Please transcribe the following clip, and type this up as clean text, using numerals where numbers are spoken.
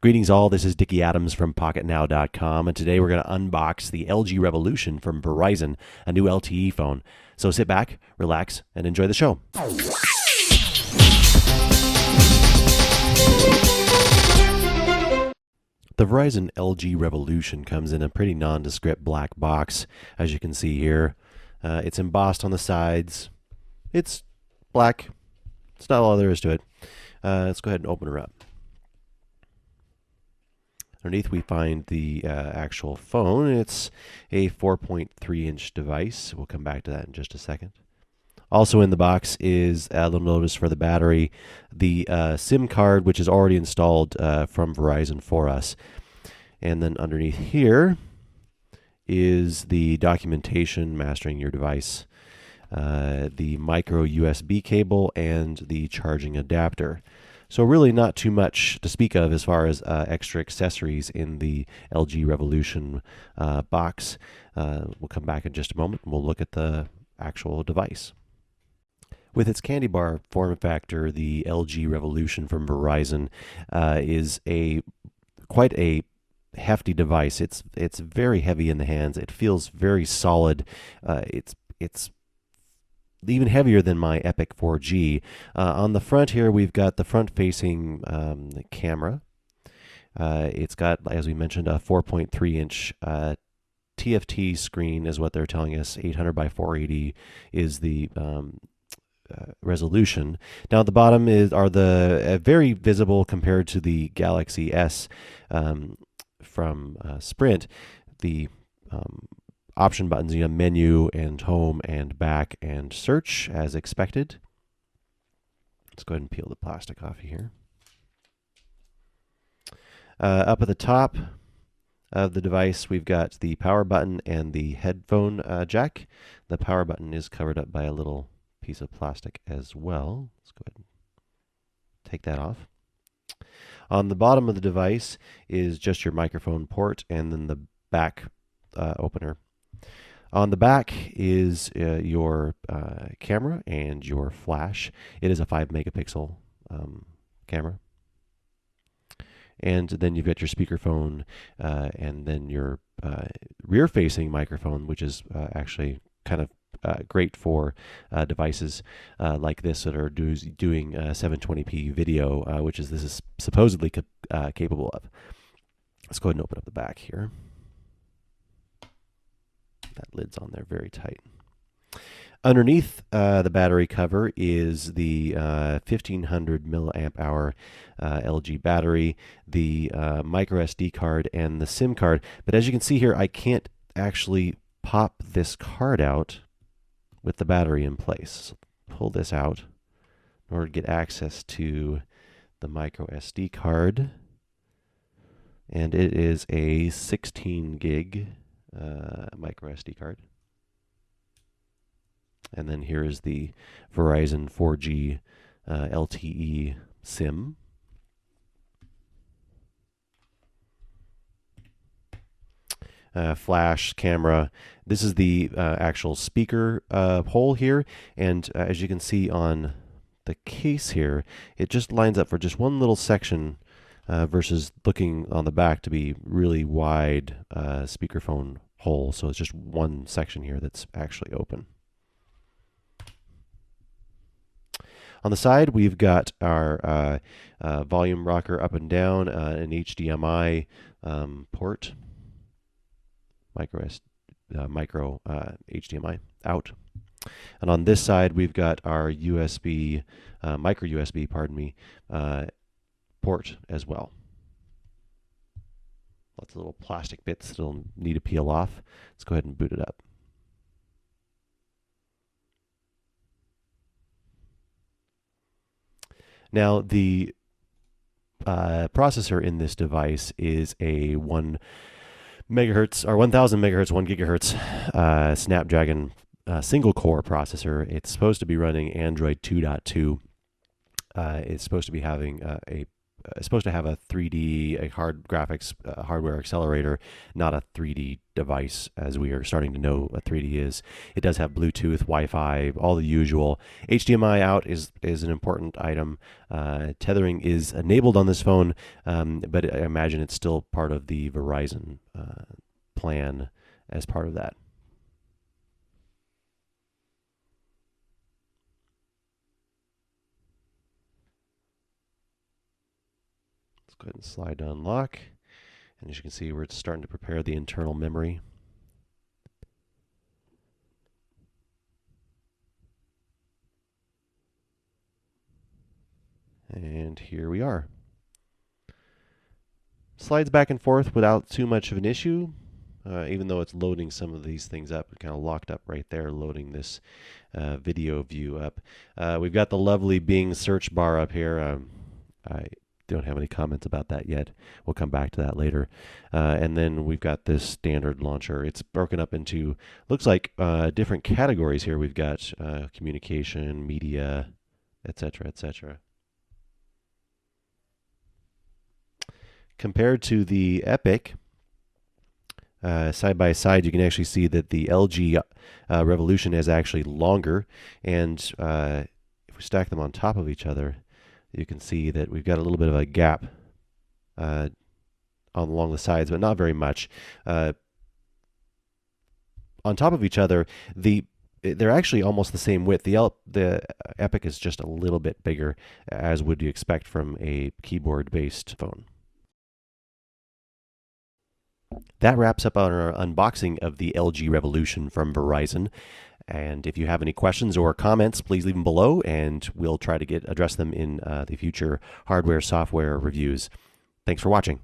Greetings all, this is Dickie Adams from Pocketnow.com, and today we're going to unbox the LG Revolution from Verizon, a new LTE phone. So sit back, relax, and enjoy the show. The Verizon LG Revolution comes in a pretty nondescript black box, as you can see here. It's embossed on the sides. It's black. It's not all there is to it. Let's go ahead and open her up. Underneath we find the actual phone. It's a 4.3-inch device. We'll come back to that in just a second. Also in the box is a little notice for the battery, the SIM card, which is already installed from Verizon for us. And then underneath here is the documentation mastering your device, the micro USB cable, and the charging adapter. So really not too much to speak of as far as extra accessories in the LG Revolution box. We'll come back in just a moment and we'll look at the actual device. With its candy bar form factor, the LG Revolution from Verizon is quite a hefty device. It's very heavy in the hands. It feels very solid. It's even heavier than my Epic 4G. On the front here, we've got the front-facing camera. It's got, as we mentioned, a 4.3-inch TFT screen is what they're telling us. 800 by 480 is the resolution. Down at the bottom are the very visible compared to the Galaxy S from Sprint. The option buttons, menu and home and back and search as expected. Let's go ahead and peel the plastic off here. Up at the top of the device, we've got the power button and the headphone jack. The power button is covered up by a little piece of plastic as well. Let's go ahead and take that off. On the bottom of the device is just your microphone port and then the back opener. On the back is your camera and your flash. It is a 5 megapixel camera. And then you've got your speakerphone and then your rear-facing microphone, which is actually kind of great for devices like this that are doing 720p video, which this is supposedly capable of. Let's go ahead and open up the back here. That lid's on there very tight. Underneath the battery cover is the 1500 milliamp hour LG battery, the micro SD card, and the SIM card. But as you can see here, I can't actually pop this card out with the battery in place. So pull this out in order to get access to the micro SD card. And it is a 16 gig micro SD card. And then here is the Verizon 4G LTE SIM. Flash, camera. This is the actual speaker hole here, and as you can see on the case here, it just lines up for just one little section versus looking on the back to be really wide speakerphone hole. So it's just one section here that's actually open. On the side, we've got our volume rocker up and down, an HDMI port, micro HDMI out. And on this side, we've got our USB, micro USB, pardon me, port as well. Lots of little plastic bits that'll need to peel off. Let's go ahead and boot it up. Now, the processor in this device is a 1 megahertz or 1000 megahertz, 1 gigahertz Snapdragon single core processor. It's supposed to be running Android 2.2. It's supposed to be having a supposed to have a 3D, a hard graphics hardware accelerator, not a 3D device, as we are starting to know what 3D is. It does have Bluetooth, Wi-Fi, all the usual. HDMI out is an important item. Tethering is enabled on this phone, but I imagine it's still part of the Verizon plan as part of that. Let's go ahead and slide to unlock. And as you can see, we're starting to prepare the internal memory. And here we are. Slides back and forth without too much of an issue, even though it's loading some of these things up. Kind of locked up right there, loading this video view up. We've got the lovely Bing search bar up here. I don't have any comments about that yet. We'll come back to that later. And then we've got this standard launcher. It's broken up into, looks like different categories here. We've got communication, media, etc., etc. Compared to the Epic, side by side, you can actually see that the LG Revolution is actually longer. And if we stack them on top of each other, you can see that we've got a little bit of a gap along the sides, but not very much. On top of each other, they're actually almost the same width. The Epic is just a little bit bigger, as would you expect from a keyboard-based phone. That wraps up our unboxing of the LG Revolution from Verizon. And if you have any questions or comments, please leave them below, and we'll try to address them in the future hardware, software reviews. Thanks for watching.